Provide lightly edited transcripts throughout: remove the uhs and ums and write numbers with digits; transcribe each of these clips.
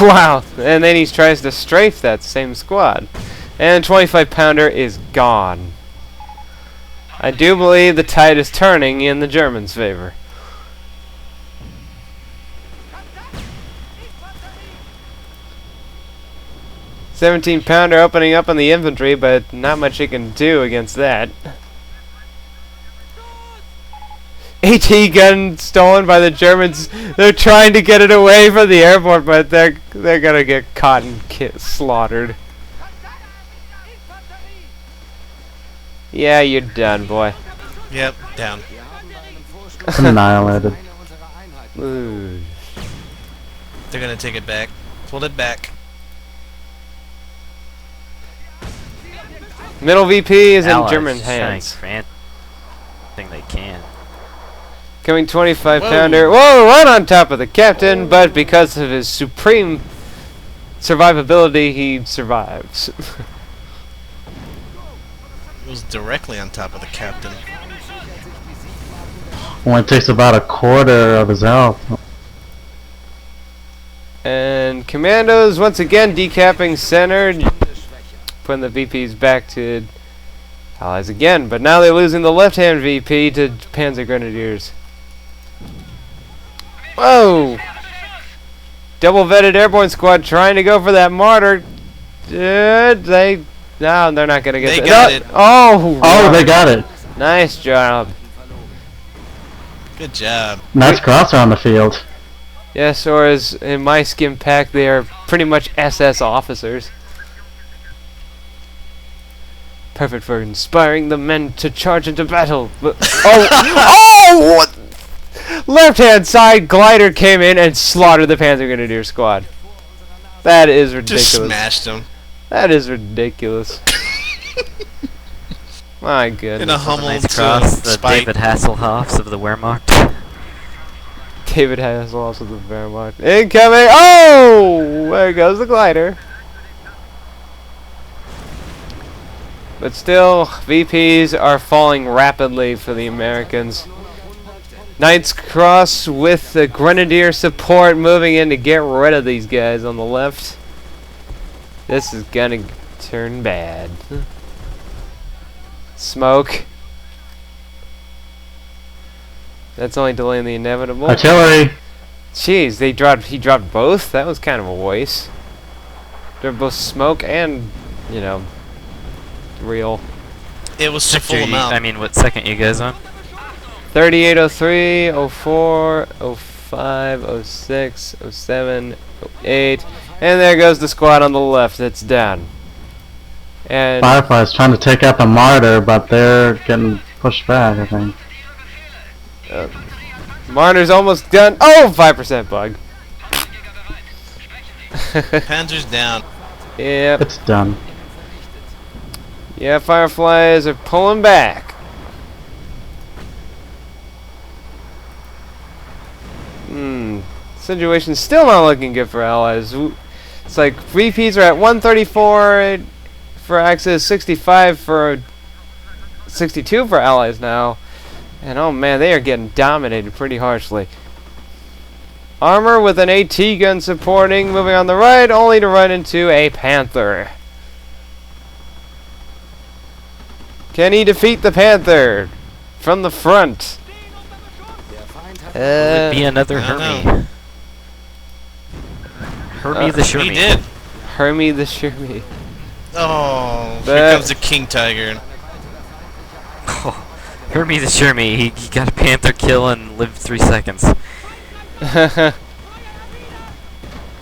Wow! And then he tries to strafe that same squad. And 25 pounder is gone. I do believe the tide is turning in the Germans' favor. $17 pounder opening up on the infantry, but not much he can do against that. AT gun stolen by the Germans. They're trying to get it away from the airport, but they're gonna get caught and slaughtered. Yeah, you're done, boy. Yep, down. Annihilated. Ooh. They're gonna take it back. Pull it back. Middle VP is in Allies German just hands. trying everything they can. Coming 25 pounder. Whoa, right on top of the captain, but because of his supreme survivability, he survives. It was directly on top of the captain. Only takes about a quarter of his health. And Commandos once again decapping center, putting the VPs back to Allies again, but now they're losing the left-hand VP to Panzer Grenadiers. Whoa! Double vetted airborne squad trying to go for that martyr. No, they're not gonna get They got it. Oh, They got it. nice job. Good job. Nice crosser on the field. Yes, or as in my skim pack, they are pretty much SS officers. Perfect for inspiring the men to charge into battle. Oh! What? Left-hand side glider came in and slaughtered the Panzer Grenadier squad. That is ridiculous. Just smashed him. That is ridiculous. My goodness. In a Hummel Nice to cross, the spike. David Hasselhoffs of the Wehrmacht. David has also the Wehrmacht. Incoming! Oh! There goes the glider. But still, VPs are falling rapidly for the Americans. Knight's Cross with the Grenadier support moving in to get rid of these guys on the left. This is gonna turn bad. Smoke. That's only delaying the inevitable. Artillery. Jeez, he dropped both? That was kind of a waste. They're both smoke and, you know, real. It was to full Sector, amount. I mean, what second you guys on? 38, 03, 04, 05, 06, 07, 08. And there goes the squad on the left. It's down. And Firefly's trying to take out the martyr, but they're getting pushed back, I think. Martyr's almost done. Oh, 5% bug. Panzer's down. Yep. It's done. Yeah, Fireflies are pulling back. Situation's still not looking good for Allies. It's like VPs are at 134 for Axis, 65 for 62 for Allies now. And oh man, they are getting dominated pretty harshly. Armor with an AT gun supporting, moving on the right, only to run into a Panther. Can he defeat the Panther from the front? Would be another I don't Hermie. Hermie the Shermie. He did. Hermie the Shermie. Oh, here That- comes the King Tiger. Oh, Hermie the Shermie. He got a Panther kill and lived 3 seconds.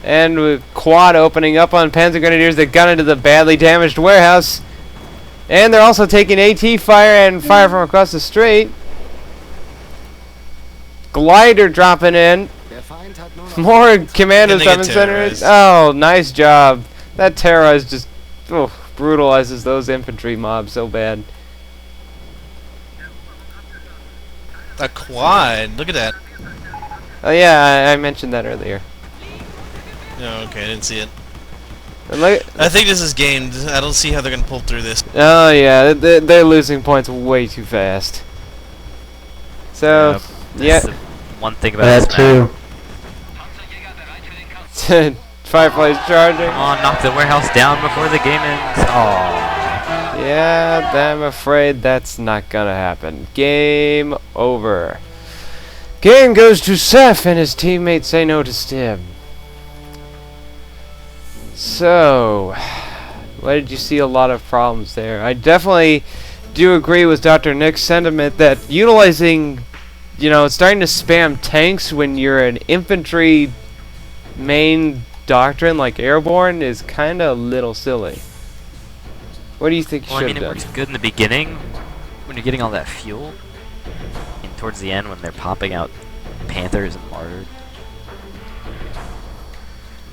And with quad opening up on Panzer Grenadiers that gun into the badly damaged warehouse. And they're also taking AT fire and fire from across the strait. Glider dropping in. More Commandos And they get dropping centers. terrorized. Oh, nice job. That terrorize just brutalizes those infantry mobs so bad. A quad. Look at that. Oh yeah, I mentioned that earlier. Oh, okay, I didn't see it. And look, I think this is gamed. I don't see how they're gonna pull through this. oh yeah, they're losing points way too fast. So, That's the one thing about this That map. too. Firefly's charging. Come on, knock the warehouse down before the game ends. Aww. Yeah, I'm afraid that's not gonna happen. Game over. Game goes to Seph and his teammates SayNoToStim. So, why did you see a lot of problems there? I definitely do agree with Dr. Nick's sentiment that utilizing, starting to spam tanks when you're an infantry main doctrine like Airborne is kind of a little silly. What do you think you Well, I should mean, it have works done? good in the beginning when you're getting all that fuel. And towards the end when they're popping out Panthers and Martyrs.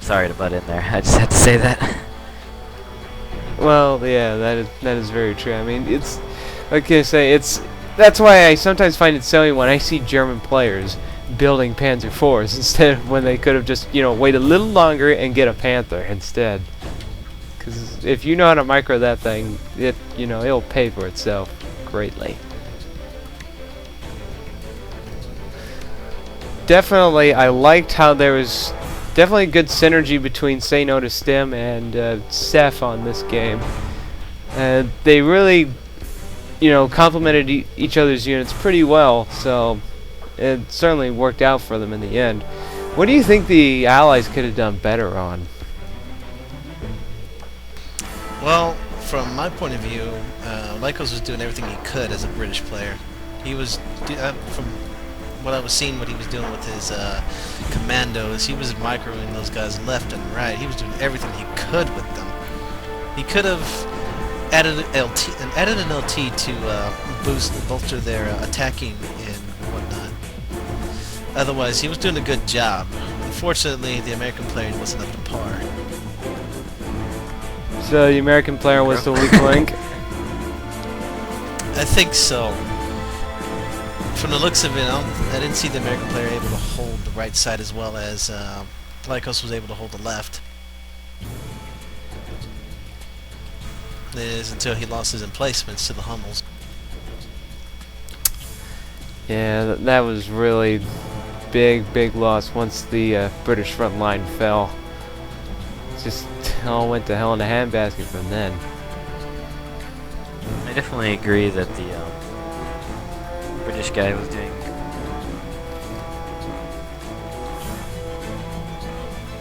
Sorry to butt in there. I just had to say that. Well, yeah, that is very true. I mean, it's like I say, that's why I sometimes find it silly when I see German players building Panzer IVs instead of when they could have just wait a little longer and get a Panther instead. Because if you know how to micro that thing, it'll pay for itself greatly. Definitely, I liked how there was definitely good synergy between SayNoToStim and Seph on this game. They really, complemented each other's units pretty well, so it certainly worked out for them in the end. What do you think the Allies could have done better on? Well, from my point of view, Lycos was doing everything he could as a British player. He was, from what I was seeing, what he was doing with his Commandos, he was microing those guys left and right. He was doing everything he could with them. He could have added an LT to bolster their attacking and whatnot. Otherwise, he was doing a good job. Unfortunately, the American player wasn't up to par. So the American player was the weak link? I think so. From the looks of it, I didn't see the American player able to hold the right side as well as Lycos was able to hold the left. It is until he lost his emplacements to the Hummels. Yeah, that was really big loss once the British front line fell. Just all went to hell in a handbasket from then. I definitely agree that the British guy was doing.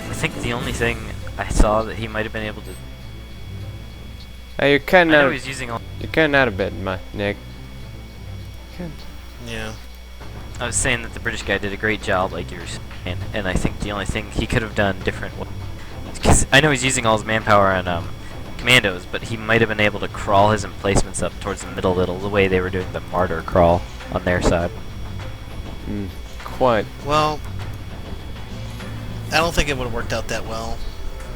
I think the only thing I saw that he might have been able to. Hey, you're cutting I know out. he's using all. You're cutting out a bit, Nick. Yeah. I was saying that the British guy did a great job, like you were saying, and I think the only thing he could have done different. Because I know he's using all his manpower on Commandos, but he might have been able to crawl his emplacements up towards the middle little, the way they were doing the Martyr crawl on their side. Quite. Well, I don't think it would have worked out that well,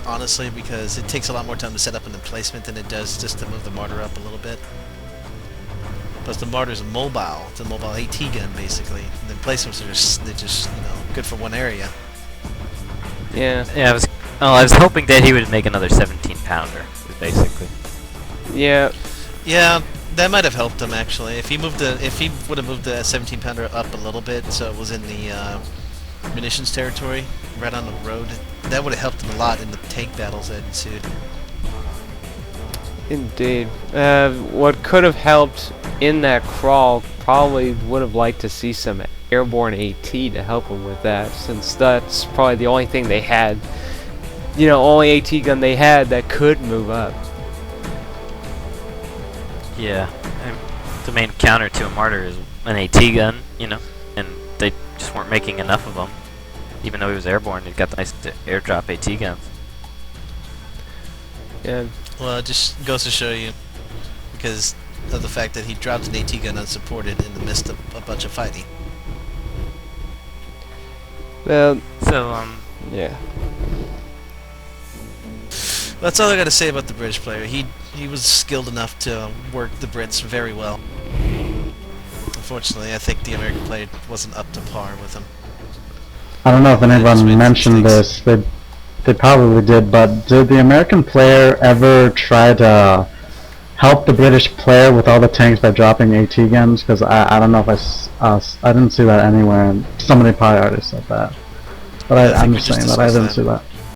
honestly, because it takes a lot more time to set up an emplacement than it does just to move the Martyr up a little bit. Plus, the Martyr's mobile. It's a mobile AT gun, basically. The emplacements are just good for one area. Yeah. Yeah, I was hoping that he would make another 17-pounder, basically. Yeah. Yeah, that might have helped him actually. If he would have moved the 17-pounder up a little bit, so it was in the munitions territory, right on the road, that would have helped him a lot in the tank battles that ensued. Indeed. What could have helped in that crawl, probably would have liked to see some airborne AT to help him with that, since that's probably the only thing they had. Only AT gun they had that could move up. Yeah. The main counter to a Martyr is an AT gun, and they just weren't making enough of them. Even though he was airborne, he got the nice airdrop AT guns. Yeah. Well, it just goes to show you, because of the fact that he dropped an AT gun unsupported in the midst of a bunch of fighting. Well. So, Yeah. That's all I got to say about the British player. He was skilled enough to work the Brits very well. Unfortunately, I think the American player wasn't up to par with him. I don't know if anyone mentioned this. They probably did, but did the American player ever try to help the British player with all the tanks by dropping AT guns? Because I don't know if I didn't see that anywhere, and somebody probably already said that. But I'm just saying that I didn't see that.